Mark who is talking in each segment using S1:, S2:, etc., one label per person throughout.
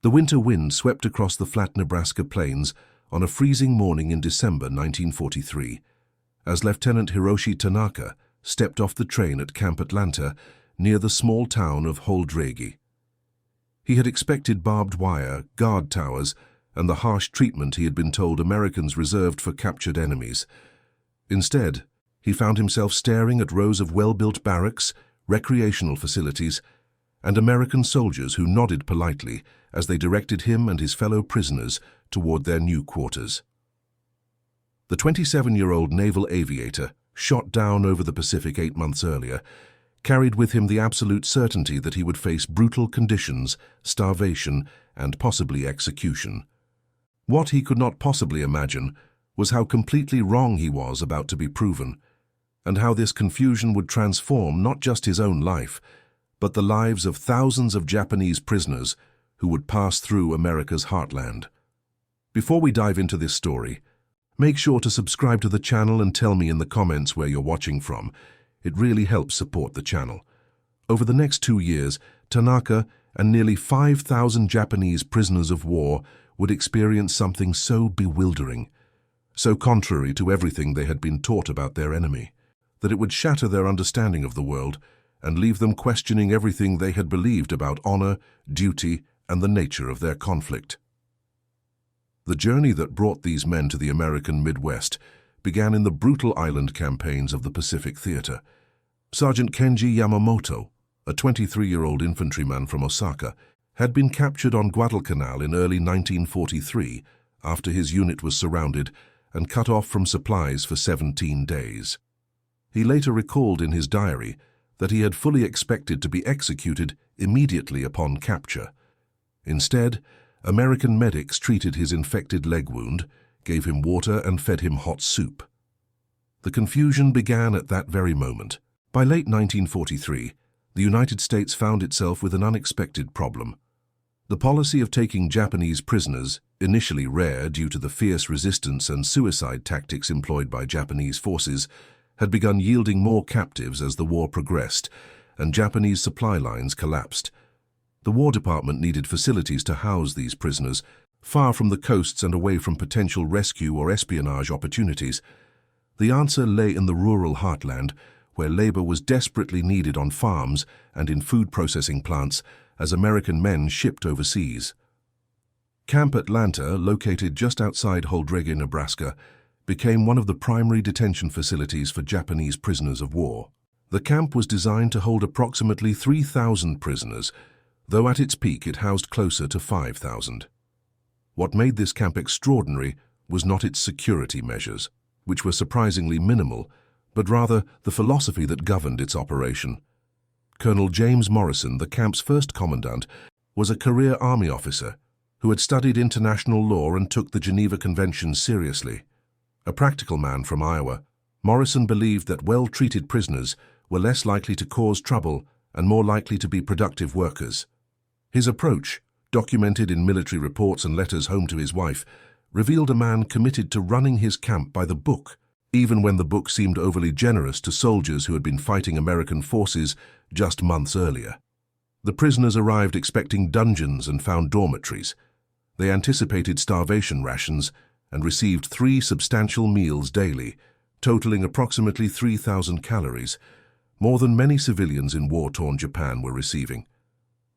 S1: The winter wind swept across the flat Nebraska plains on a freezing morning in December 1943, as Lieutenant Hiroshi Tanaka stepped off the train at Camp Atlanta near the small town of Holdrege. He had expected barbed wire, guard towers, and the harsh treatment he had been told Americans reserved for captured enemies. Instead, he found himself staring at rows of well-built barracks, recreational facilities, and American soldiers who nodded politely as they directed him and his fellow prisoners toward their new quarters. The 27-year-old naval aviator, shot down over the Pacific 8 months earlier, carried with him the absolute certainty that he would face brutal conditions, starvation, and possibly execution. What he could not possibly imagine was how completely wrong he was about to be proven, and how this confusion would transform not just his own life, but the lives of thousands of Japanese prisoners who would pass through America's heartland. Before we dive into this story, make sure to subscribe to the channel and tell me in the comments where you're watching from. It really helps support the channel. Over the next 2 years, Tanaka and nearly 5,000 Japanese prisoners of war would experience something so bewildering, so contrary to everything they had been taught about their enemy, that it would shatter their understanding of the world and leave them questioning everything they had believed about honor, duty, and the nature of their conflict. The journey that brought these men to the American Midwest began in the brutal island campaigns of the Pacific Theater. Sergeant Kenji Yamamoto, a 23-year-old infantryman from Osaka, had been captured on Guadalcanal in early 1943 after his unit was surrounded and cut off from supplies for 17 days. He later recalled in his diary that he had fully expected to be executed immediately upon capture. Instead, American medics treated his infected leg wound, gave him water and fed him hot soup. The confusion began at that very moment. By late 1943, the United States found itself with an unexpected problem. The policy of taking Japanese prisoners, initially rare due to the fierce resistance and suicide tactics employed by Japanese forces, had begun yielding more captives as the war progressed, and Japanese supply lines collapsed. The War Department needed facilities to house these prisoners, far from the coasts and away from potential rescue or espionage opportunities. The answer lay in the rural heartland, where labor was desperately needed on farms and in food processing plants as American men shipped overseas. Camp Atlanta, located just outside Holdrege, Nebraska, became one of the primary detention facilities for Japanese prisoners of war. The camp was designed to hold approximately 3,000 prisoners, though at its peak it housed closer to 5,000. What made this camp extraordinary was not its security measures, which were surprisingly minimal, but rather the philosophy that governed its operation. Colonel James Morrison, the camp's first commandant, was a career Army officer who had studied international law and took the Geneva Conventions seriously. A practical man from Iowa, Morrison believed that well-treated prisoners were less likely to cause trouble and more likely to be productive workers. His approach, documented in military reports and letters home to his wife, revealed a man committed to running his camp by the book, even when the book seemed overly generous to soldiers who had been fighting American forces just months earlier. The prisoners arrived expecting dungeons and found dormitories. They anticipated starvation rations and received 3 substantial meals daily, totaling approximately 3,000 calories, more than many civilians in war-torn Japan were receiving.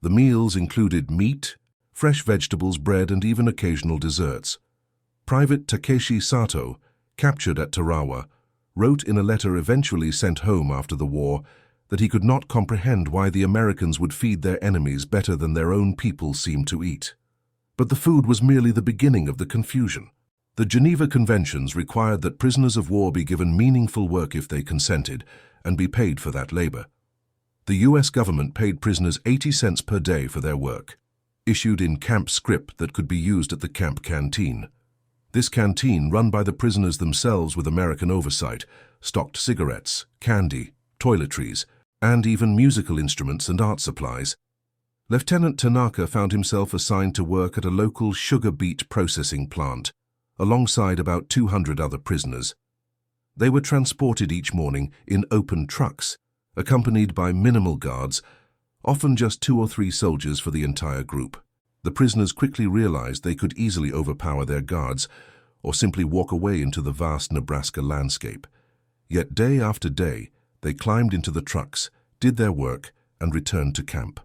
S1: The meals included meat, fresh vegetables, bread, and even occasional desserts. Private Takeshi Sato, captured at Tarawa, wrote in a letter eventually sent home after the war that he could not comprehend why the Americans would feed their enemies better than their own people seemed to eat. But the food was merely the beginning of the confusion. The Geneva Conventions required that prisoners of war be given meaningful work if they consented, and be paid for that labor. The U.S. government paid prisoners 80 cents per day for their work, issued in camp scrip that could be used at the camp canteen. This canteen, run by the prisoners themselves with American oversight, stocked cigarettes, candy, toiletries, and even musical instruments and art supplies. Lieutenant Tanaka found himself assigned to work at a local sugar beet processing plant, alongside about 200 other prisoners. They were transported each morning in open trucks, accompanied by minimal guards, often just 2 or 3 soldiers for the entire group. The prisoners quickly realized they could easily overpower their guards or simply walk away into the vast Nebraska landscape. Yet day after day, they climbed into the trucks, did their work, and returned to camp.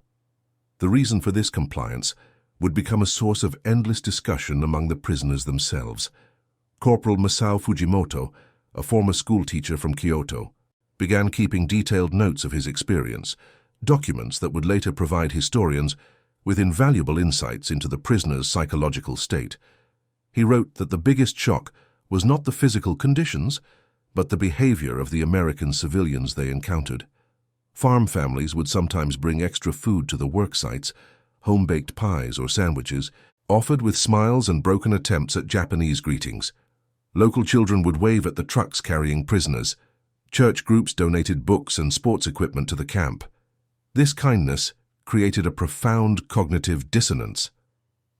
S1: The reason for this compliance would become a source of endless discussion among the prisoners themselves. Corporal Masao Fujimoto, a former schoolteacher from Kyoto, began keeping detailed notes of his experience, documents that would later provide historians with invaluable insights into the prisoners' psychological state. He wrote that the biggest shock was not the physical conditions, but the behavior of the American civilians they encountered. Farm families would sometimes bring extra food to the work sites, home-baked pies or sandwiches, offered with smiles and broken attempts at Japanese greetings. Local children would wave at the trucks carrying prisoners. Church groups donated books and sports equipment to the camp. This kindness created a profound cognitive dissonance.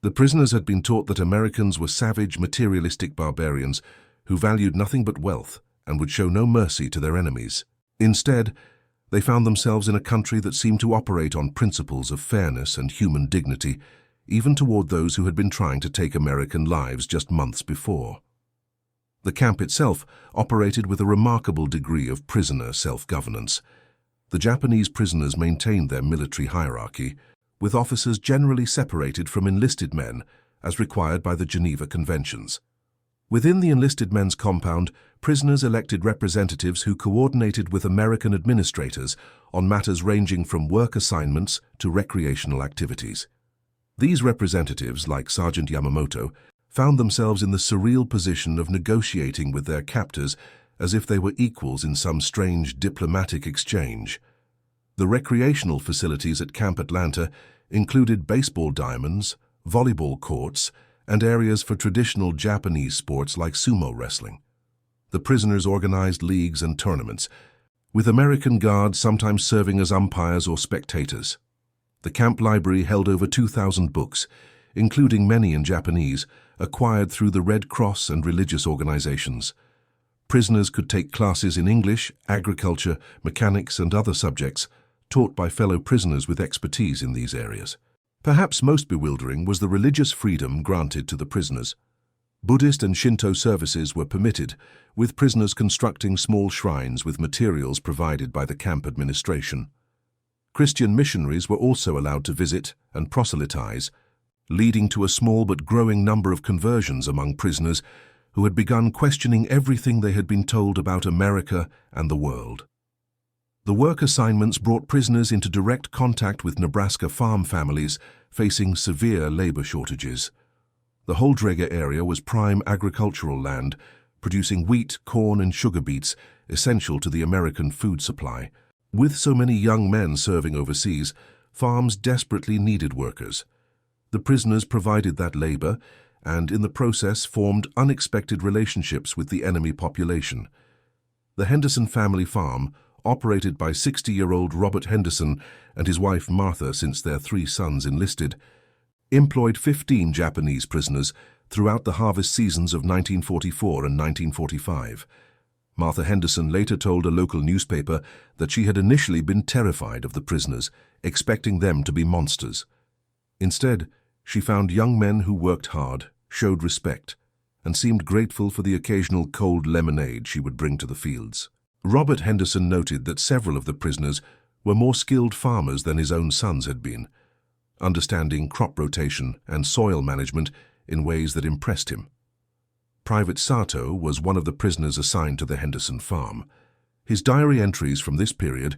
S1: The prisoners had been taught that Americans were savage, materialistic barbarians who valued nothing but wealth and would show no mercy to their enemies. Instead, they found themselves in a country that seemed to operate on principles of fairness and human dignity, even toward those who had been trying to take American lives just months before. The camp itself operated with a remarkable degree of prisoner self-governance. The Japanese prisoners maintained their military hierarchy, with officers generally separated from enlisted men, as required by the Geneva Conventions. Within the enlisted men's compound, prisoners elected representatives who coordinated with American administrators on matters ranging from work assignments to recreational activities. These representatives, like Sergeant Yamamoto, found themselves in the surreal position of negotiating with their captors as if they were equals in some strange diplomatic exchange. The recreational facilities at Camp Atlanta included baseball diamonds, volleyball courts, and areas for traditional Japanese sports like sumo wrestling. The prisoners organized leagues and tournaments, with American guards sometimes serving as umpires or spectators. The camp library held over 2,000 books, including many in Japanese, acquired through the Red Cross and religious organizations. Prisoners could take classes in English, agriculture, mechanics, and other subjects, taught by fellow prisoners with expertise in these areas. Perhaps most bewildering was the religious freedom granted to the prisoners. Buddhist and Shinto services were permitted, with prisoners constructing small shrines with materials provided by the camp administration. Christian missionaries were also allowed to visit and proselytize, leading to a small but growing number of conversions among prisoners who had begun questioning everything they had been told about America and the world. The work assignments brought prisoners into direct contact with Nebraska farm families facing severe labor shortages. The Holdrege area was prime agricultural land, producing wheat, corn, and sugar beets, essential to the American food supply. With so many young men serving overseas, farms desperately needed workers. The prisoners provided that labor and, in the process, formed unexpected relationships with the enemy population. The Henderson family farm, operated by 60-year-old Robert Henderson and his wife Martha since their 3 sons enlisted, employed 15 Japanese prisoners throughout the harvest seasons of 1944 and 1945. Martha Henderson later told a local newspaper that she had initially been terrified of the prisoners, expecting them to be monsters. Instead, she found young men who worked hard, showed respect, and seemed grateful for the occasional cold lemonade she would bring to the fields. Robert Henderson noted that several of the prisoners were more skilled farmers than his own sons had been, understanding crop rotation and soil management in ways that impressed him. Private Sato was one of the prisoners assigned to the Henderson farm. His diary entries from this period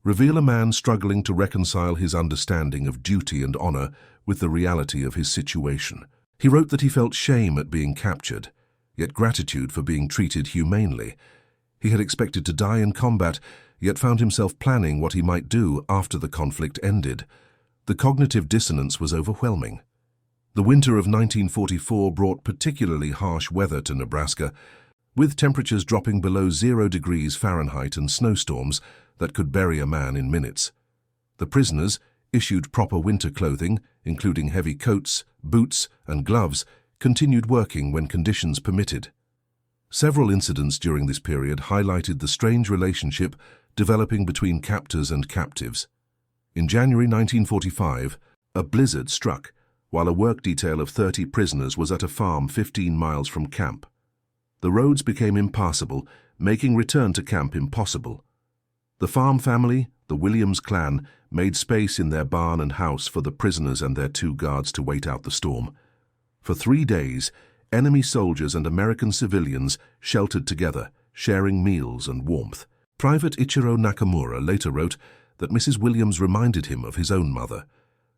S1: reveal a man struggling to reconcile his understanding of duty and honor with the reality of his situation. He wrote that he felt shame at being captured, yet gratitude for being treated humanely. He had expected to die in combat, yet found himself planning what he might do after the conflict ended. The cognitive dissonance was overwhelming. The winter of 1944 brought particularly harsh weather to Nebraska, with temperatures dropping below 0 degrees Fahrenheit and snowstorms that could bury a man in minutes. The prisoners, issued proper winter clothing, including heavy coats, boots, and gloves, continued working when conditions permitted. Several incidents during this period highlighted the strange relationship developing between captors and captives. In January 1945, a blizzard struck, while a work detail of 30 prisoners was at a farm 15 miles from camp. The roads became impassable, making return to camp impossible. The farm family, the Williams clan, made space in their barn and house for the prisoners and their 2 guards to wait out the storm. For 3 days, enemy soldiers and American civilians sheltered together, sharing meals and warmth. Private Ichiro Nakamura later wrote that Mrs. Williams reminded him of his own mother,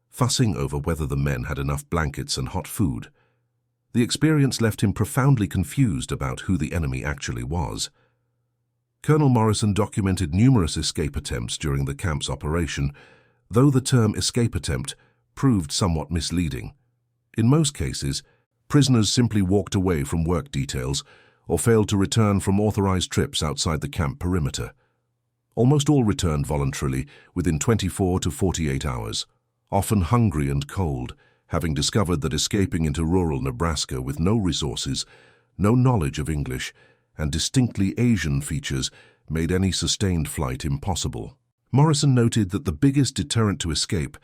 S1: fussing over whether the men had enough blankets and hot food. The experience left him profoundly confused about who the enemy actually was. Colonel Morrison documented numerous escape attempts during the camp's operation, though the term escape attempt proved somewhat misleading. In most cases, prisoners simply walked away from work details or failed to return from authorized trips outside the camp perimeter. Almost all returned voluntarily within 24 to 48 hours, often hungry and cold, having discovered that escaping into rural Nebraska with no resources, no knowledge of English, and distinctly Asian features made any sustained flight impossible. Morrison noted that the biggest deterrent to escape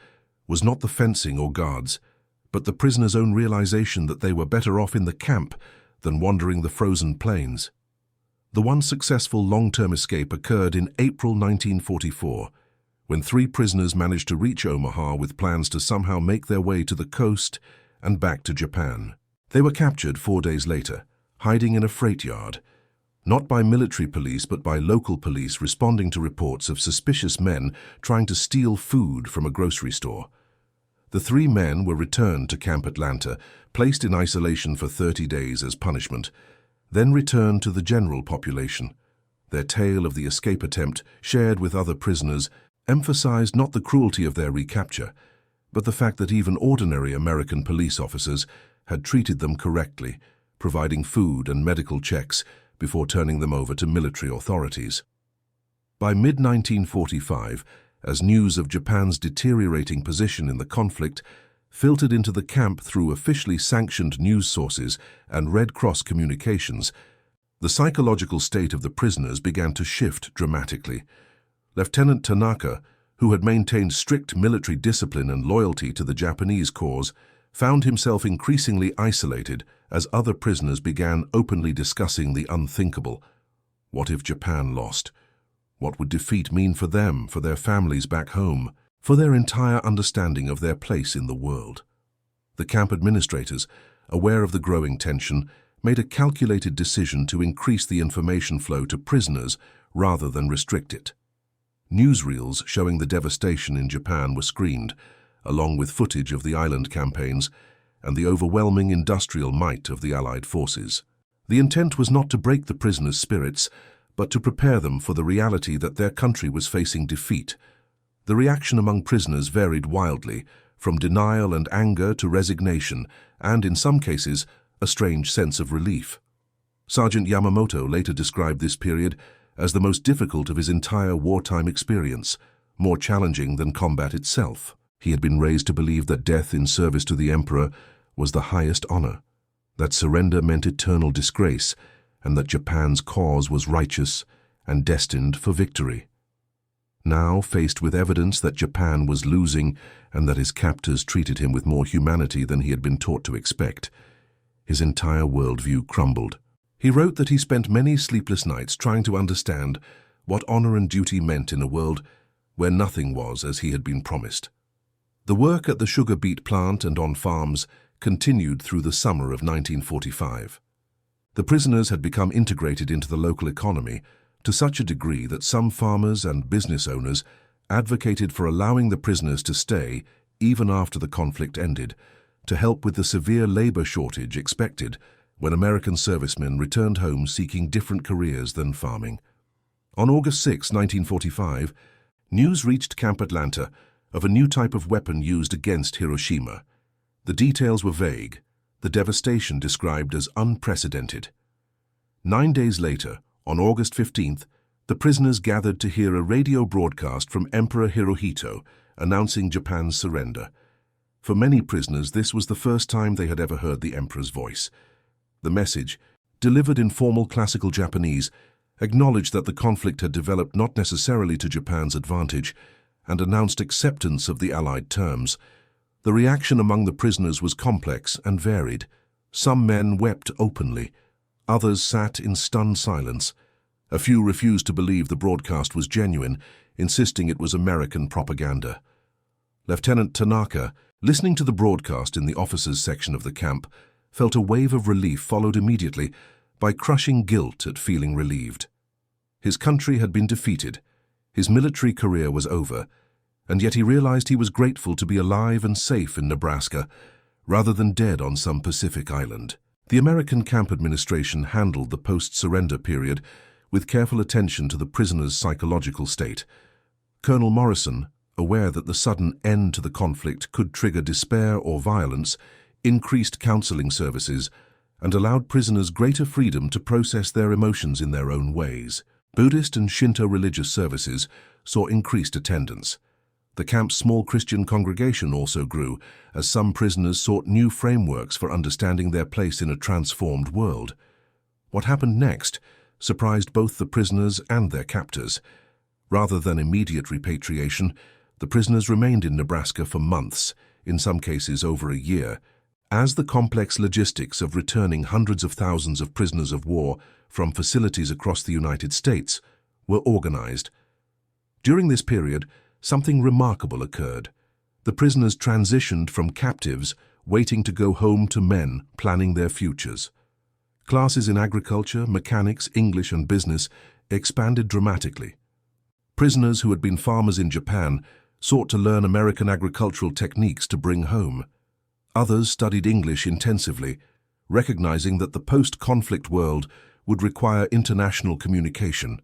S1: was not the fencing or guards, but the prisoners' own realization that they were better off in the camp than wandering the frozen plains. The one successful long-term escape occurred in April 1944, when 3 prisoners managed to reach Omaha with plans to somehow make their way to the coast and back to Japan. They were captured 4 days later, hiding in a freight yard, not by military police but by local police responding to reports of suspicious men trying to steal food from a grocery store. The 3 men were returned to Camp Atlanta, placed in isolation for 30 days as punishment, then returned to the general population. Their tale of the escape attempt, shared with other prisoners, emphasized not the cruelty of their recapture, but the fact that even ordinary American police officers had treated them correctly, providing food and medical checks before turning them over to military authorities. By mid-1945, as news of Japan's deteriorating position in the conflict filtered into the camp through officially sanctioned news sources and Red Cross communications, the psychological state of the prisoners began to shift dramatically. Lieutenant Tanaka, who had maintained strict military discipline and loyalty to the Japanese cause, found himself increasingly isolated as other prisoners began openly discussing the unthinkable. What if Japan lost? What would defeat mean for them, for their families back home, for their entire understanding of their place in the world? The camp administrators, aware of the growing tension, made a calculated decision to increase the information flow to prisoners rather than restrict it. Newsreels showing the devastation in Japan were screened, along with footage of the island campaigns and the overwhelming industrial might of the Allied forces. The intent was not to break the prisoners' spirits, but to prepare them for the reality that their country was facing defeat. The reaction among prisoners varied wildly, from denial and anger to resignation, and in some cases, a strange sense of relief. Sergeant Yamamoto later described this period as the most difficult of his entire wartime experience, more challenging than combat itself. He had been raised to believe that death in service to the emperor was the highest honor, that surrender meant eternal disgrace, and that Japan's cause was righteous and destined for victory. Now, faced with evidence that Japan was losing and that his captors treated him with more humanity than he had been taught to expect, his entire worldview crumbled. He wrote that he spent many sleepless nights trying to understand what honor and duty meant in a world where nothing was as he had been promised. The work at the sugar beet plant and on farms continued through the summer of 1945. The prisoners had become integrated into the local economy to such a degree that some farmers and business owners advocated for allowing the prisoners to stay even after the conflict ended, to help with the severe labor shortage expected when American servicemen returned home seeking different careers than farming. On August 6, 1945, news reached Camp Atlanta of a new type of weapon used against Hiroshima. The details were vague, the devastation described as unprecedented. 9 days later, on August 15th, the prisoners gathered to hear a radio broadcast from Emperor Hirohito announcing Japan's surrender. For many prisoners, this was the first time they had ever heard the emperor's voice. The message, delivered in formal classical Japanese, acknowledged that the conflict had developed not necessarily to Japan's advantage and announced acceptance of the Allied terms. The reaction among the prisoners was complex and varied. Some men wept openly. Others sat in stunned silence. A few refused to believe the broadcast was genuine, insisting it was American propaganda. Lieutenant Tanaka, listening to the broadcast in the officers' section of the camp, felt a wave of relief followed immediately by crushing guilt at feeling relieved. His country had been defeated. His military career was over, and yet he realized he was grateful to be alive and safe in Nebraska, rather than dead on some Pacific island. The American camp administration handled the post-surrender period with careful attention to the prisoners' psychological state. Colonel Morrison, aware that the sudden end to the conflict could trigger despair or violence, increased counseling services and allowed prisoners greater freedom to process their emotions in their own ways. Buddhist and Shinto religious services saw increased attendance. The camp's small Christian congregation also grew, as some prisoners sought new frameworks for understanding their place in a transformed world. What happened next surprised both the prisoners and their captors. Rather than immediate repatriation, the prisoners remained in Nebraska for months, in some cases over a year, as the complex logistics of returning hundreds of thousands of prisoners of war from facilities across the United States were organized. During this period, something remarkable occurred. The prisoners transitioned from captives waiting to go home to men planning their futures. Classes in agriculture, mechanics, English, and business expanded dramatically. Prisoners who had been farmers in Japan sought to learn American agricultural techniques to bring home. Others studied English intensively, recognizing that the post-conflict world would require international communication.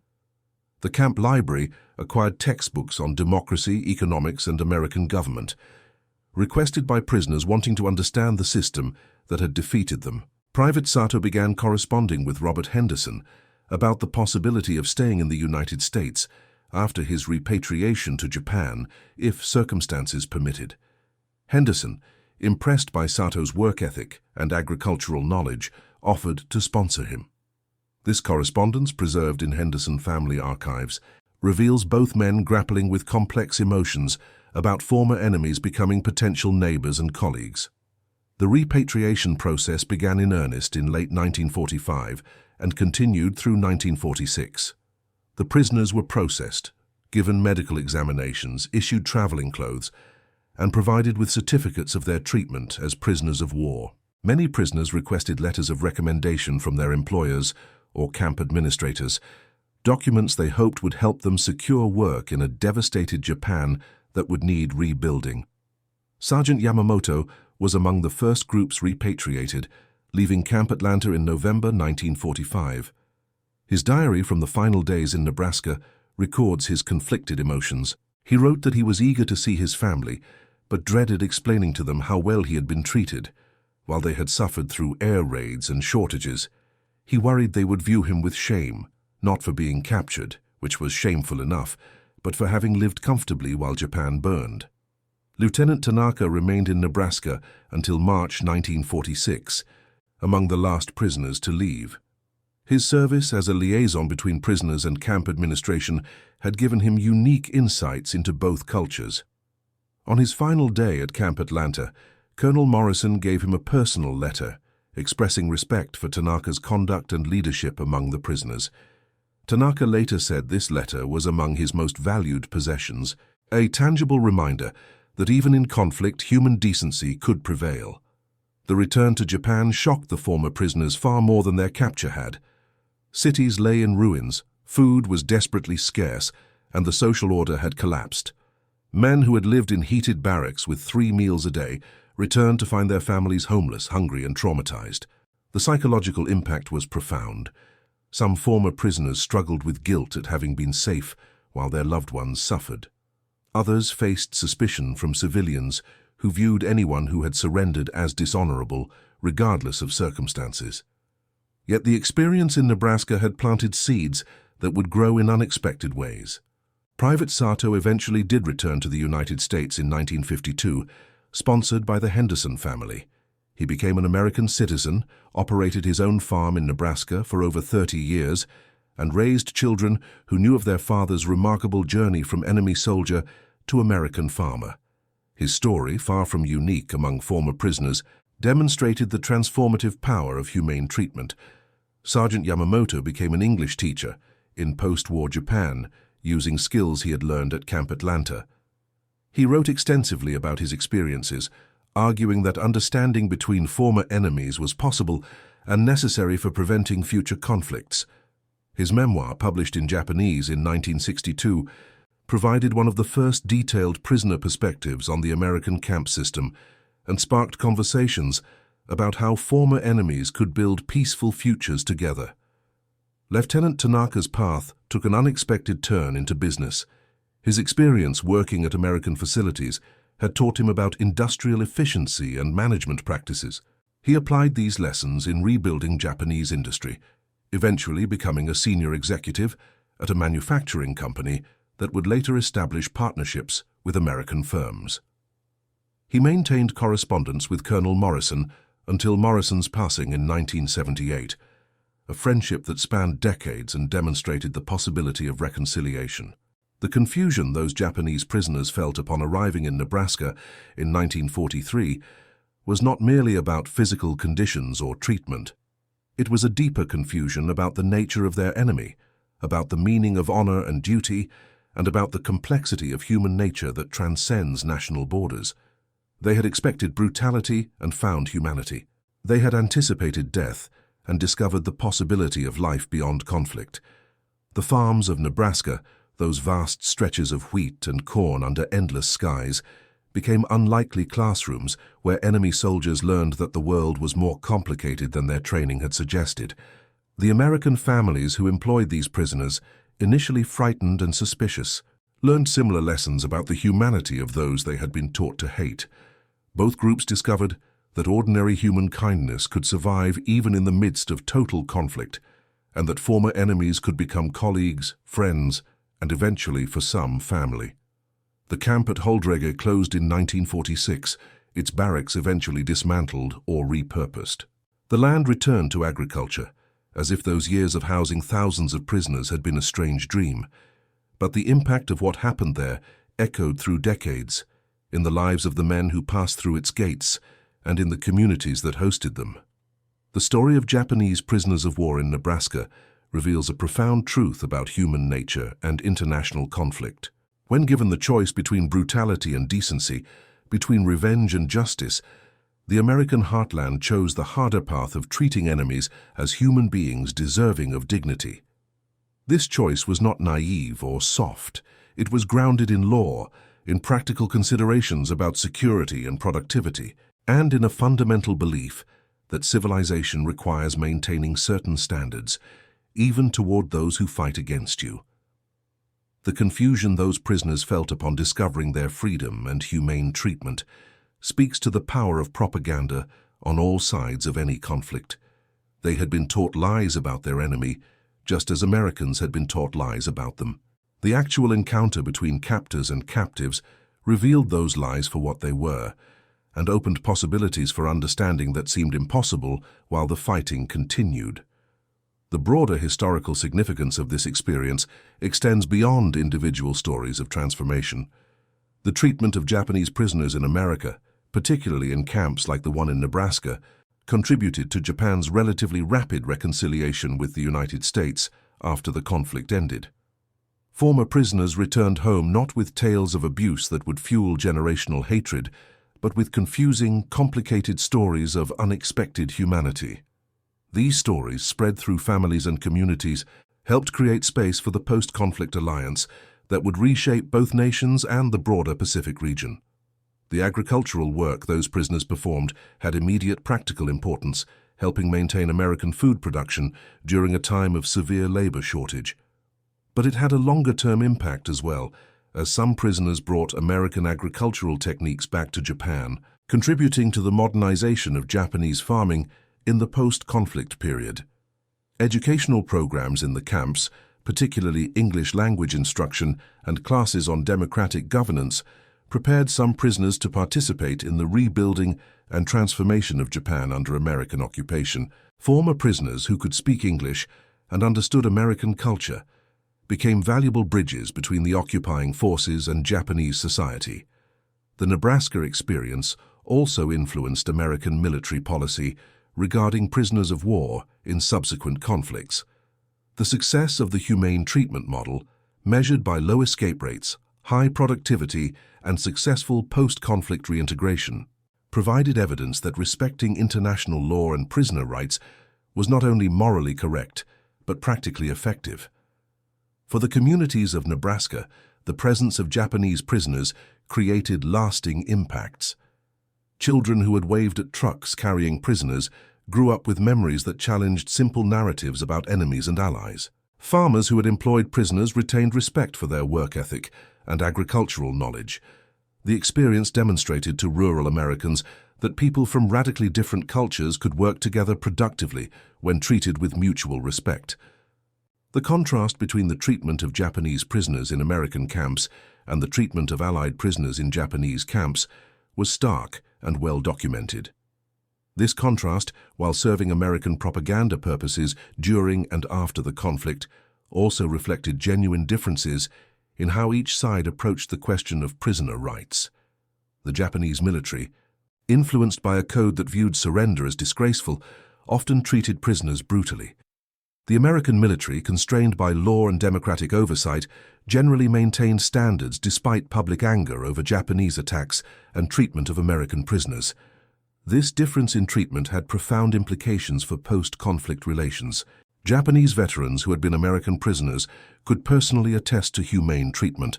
S1: The camp library acquired textbooks on democracy, economics, and American government, requested by prisoners wanting to understand the system that had defeated them. Private Sato began corresponding with Robert Henderson about the possibility of staying in the United States after his repatriation to Japan, if circumstances permitted. Henderson, impressed by Sato's work ethic and agricultural knowledge, offered to sponsor him. This correspondence, preserved in Henderson family archives, reveals both men grappling with complex emotions about former enemies becoming potential neighbors and colleagues. The repatriation process began in earnest in late 1945 and continued through 1946. The prisoners were processed, given medical examinations, issued traveling clothes, and provided with certificates of their treatment as prisoners of war. Many prisoners requested letters of recommendation from their employers or camp administrators, documents they hoped would help them secure work in a devastated Japan that would need rebuilding. Sergeant Yamamoto was among the first groups repatriated, leaving Camp Atlanta in November 1945. His diary from the final days in Nebraska records his conflicted emotions. He wrote that he was eager to see his family, but dreaded explaining to them how well he had been treated. While they had suffered through air raids and shortages, he worried they would view him with shame, not for being captured, which was shameful enough, but for having lived comfortably while Japan burned. Lieutenant Tanaka remained in Nebraska until March 1946, among the last prisoners to leave. His service as a liaison between prisoners and camp administration had given him unique insights into both cultures. On his final day at Camp Atlanta, Colonel Morrison gave him a personal letter, expressing respect for Tanaka's conduct and leadership among the prisoners. Tanaka later said this letter was among his most valued possessions, a tangible reminder that even in conflict, human decency could prevail. The return to Japan shocked the former prisoners far more than their capture had. Cities lay in ruins, food was desperately scarce, and the social order had collapsed. Men who had lived in heated barracks with 3 meals a day returned to find their families homeless, hungry, and traumatized. The psychological impact was profound. Some former prisoners struggled with guilt at having been safe while their loved ones suffered. Others faced suspicion from civilians who viewed anyone who had surrendered as dishonorable, regardless of circumstances. Yet the experience in Nebraska had planted seeds that would grow in unexpected ways. Private Sato eventually did return to the United States in 1952, sponsored by the Henderson family. He became an American citizen, operated his own farm in Nebraska for over 30 years, and raised children who knew of their father's remarkable journey from enemy soldier to American farmer. His story, far from unique among former prisoners, demonstrated the transformative power of humane treatment. Sergeant Yamamoto became an English teacher in post-war Japan, using skills he had learned at Camp Atlanta. He wrote extensively about his experiences, arguing that understanding between former enemies was possible and necessary for preventing future conflicts. His memoir, published in Japanese in 1962, provided one of the first detailed prisoner perspectives on the American camp system and sparked conversations about how former enemies could build peaceful futures together. Lieutenant Tanaka's path took an unexpected turn into business. His experience working at American facilities had taught him about industrial efficiency and management practices. He applied these lessons in rebuilding Japanese industry, eventually becoming a senior executive at a manufacturing company that would later establish partnerships with American firms. He maintained correspondence with Colonel Morrison until Morrison's passing in 1978, a friendship that spanned decades and demonstrated the possibility of reconciliation. The confusion those Japanese prisoners felt upon arriving in Nebraska in 1943 was not merely about physical conditions or treatment. It was a deeper confusion about the nature of their enemy, about the meaning of honor and duty, and about the complexity of human nature that transcends national borders. They had expected brutality and found humanity. They had anticipated death and discovered the possibility of life beyond conflict. The farms of Nebraska, those vast stretches of wheat and corn under endless skies, became unlikely classrooms where enemy soldiers learned that the world was more complicated than their training had suggested. The American families who employed these prisoners, initially frightened and suspicious, learned similar lessons about the humanity of those they had been taught to hate. Both groups discovered that ordinary human kindness could survive even in the midst of total conflict, and that former enemies could become colleagues, friends, and eventually, for some, family. The camp at Huldrege closed in 1946, its barracks eventually dismantled or repurposed. The land returned to agriculture, as if those years of housing thousands of prisoners had been a strange dream. But the impact of what happened there echoed through decades, in the lives of the men who passed through its gates and in the communities that hosted them. The story of Japanese prisoners of war in Nebraska reveals a profound truth about human nature and international conflict. When given the choice between brutality and decency, between revenge and justice, the American heartland chose the harder path of treating enemies as human beings deserving of dignity. This choice was not naive or soft. It was grounded in law, in practical considerations about security and productivity, and in a fundamental belief that civilization requires maintaining certain standards, even toward those who fight against you. The confusion those prisoners felt upon discovering their freedom and humane treatment speaks to the power of propaganda on all sides of any conflict. They had been taught lies about their enemy, just as Americans had been taught lies about them. The actual encounter between captors and captives revealed those lies for what they were, and opened possibilities for understanding that seemed impossible while the fighting continued. The broader historical significance of this experience extends beyond individual stories of transformation. The treatment of Japanese prisoners in America, particularly in camps like the one in Nebraska, contributed to Japan's relatively rapid reconciliation with the United States after the conflict ended. Former prisoners returned home not with tales of abuse that would fuel generational hatred, but with confusing, complicated stories of unexpected humanity. These stories, spread through families and communities, helped create space for the post-conflict alliance that would reshape both nations and the broader Pacific region. The agricultural work those prisoners performed had immediate practical importance, helping maintain American food production during a time of severe labor shortage. But it had a longer-term impact as well, as some prisoners brought American agricultural techniques back to Japan, contributing to the modernization of Japanese farming in the post-conflict period. Educational programs in the camps, particularly English language instruction and classes on democratic governance, prepared some prisoners to participate in the rebuilding and transformation of Japan under American occupation. Former prisoners who could speak English and understood American culture became valuable bridges between the occupying forces and Japanese society. The Nebraska experience also influenced American military policy regarding prisoners of war in subsequent conflicts. The success of the humane treatment model, measured by low escape rates, high productivity, and successful post-conflict reintegration, provided evidence that respecting international law and prisoner rights was not only morally correct, but practically effective. For the communities of Nebraska, the presence of Japanese prisoners created lasting impacts. Children who had waved at trucks carrying prisoners grew up with memories that challenged simple narratives about enemies and allies. Farmers who had employed prisoners retained respect for their work ethic and agricultural knowledge. The experience demonstrated to rural Americans that people from radically different cultures could work together productively when treated with mutual respect. The contrast between the treatment of Japanese prisoners in American camps and the treatment of Allied prisoners in Japanese camps was stark and well documented. This contrast, while serving American propaganda purposes during and after the conflict, also reflected genuine differences in how each side approached the question of prisoner rights. The Japanese military, influenced by a code that viewed surrender as disgraceful, often treated prisoners brutally. The American military, constrained by law and democratic oversight, generally maintained standards despite public anger over Japanese attacks and treatment of American prisoners. This difference in treatment had profound implications for post-conflict relations. Japanese veterans who had been American prisoners could personally attest to humane treatment,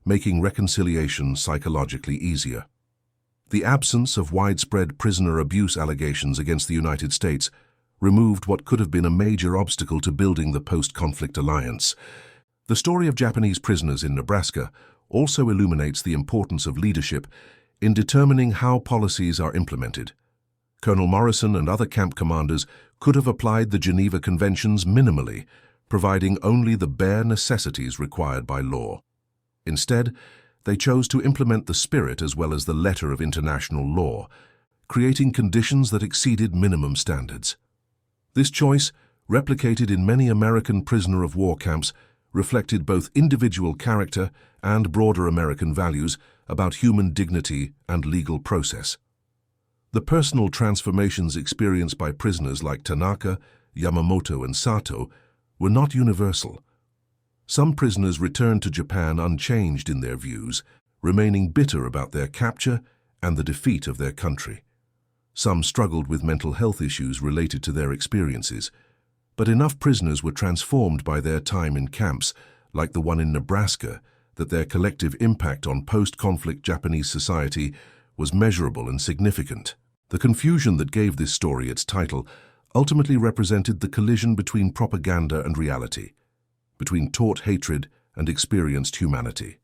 S1: making reconciliation psychologically easier. The absence of widespread prisoner abuse allegations against the United States removed what could have been a major obstacle to building the post-conflict alliance. The story of Japanese prisoners in Nebraska also illuminates the importance of leadership in determining how policies are implemented. Colonel Morrison and other camp commanders could have applied the Geneva Conventions minimally, providing only the bare necessities required by law. Instead, they chose to implement the spirit as well as the letter of international law, creating conditions that exceeded minimum standards. This choice, replicated in many American prisoner of war camps, reflected both individual character and broader American values about human dignity and legal process. The personal transformations experienced by prisoners like Tanaka, Yamamoto, and Sato were not universal. Some prisoners returned to Japan unchanged in their views, remaining bitter about their capture and the defeat of their country. Some struggled with mental health issues related to their experiences, but enough prisoners were transformed by their time in camps, like the one in Nebraska, that their collective impact on post-conflict Japanese society was measurable and significant. The confusion that gave this story its title ultimately represented the collision between propaganda and reality, between taught hatred and experienced humanity.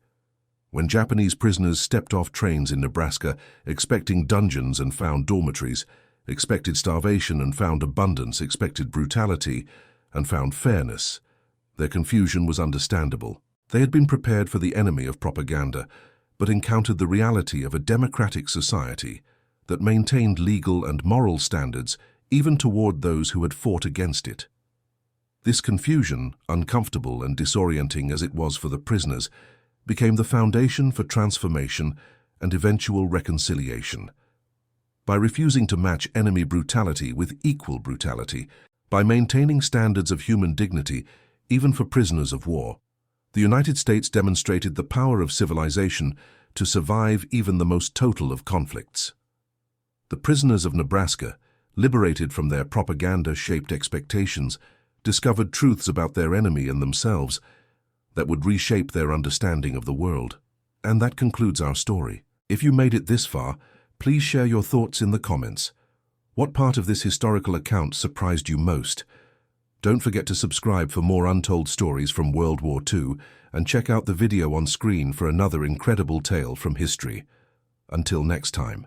S1: When Japanese prisoners stepped off trains in Nebraska, expecting dungeons and found dormitories, expected starvation and found abundance, expected brutality and found fairness, their confusion was understandable. They had been prepared for the enemy of propaganda, but encountered the reality of a democratic society that maintained legal and moral standards even toward those who had fought against it. This confusion, uncomfortable and disorienting as it was for the prisoners, became the foundation for transformation and eventual reconciliation. By refusing to match enemy brutality with equal brutality, by maintaining standards of human dignity even for prisoners of war, the United States demonstrated the power of civilization to survive even the most total of conflicts. The prisoners of Nebraska, liberated from their propaganda-shaped expectations, discovered truths about their enemy and themselves that would reshape their understanding of the world. And that concludes our story. If you made it this far, please share your thoughts in the comments. What part of this historical account surprised you most? Don't forget to subscribe for more untold stories from World War II and check out the video on screen for another incredible tale from history. Until next time.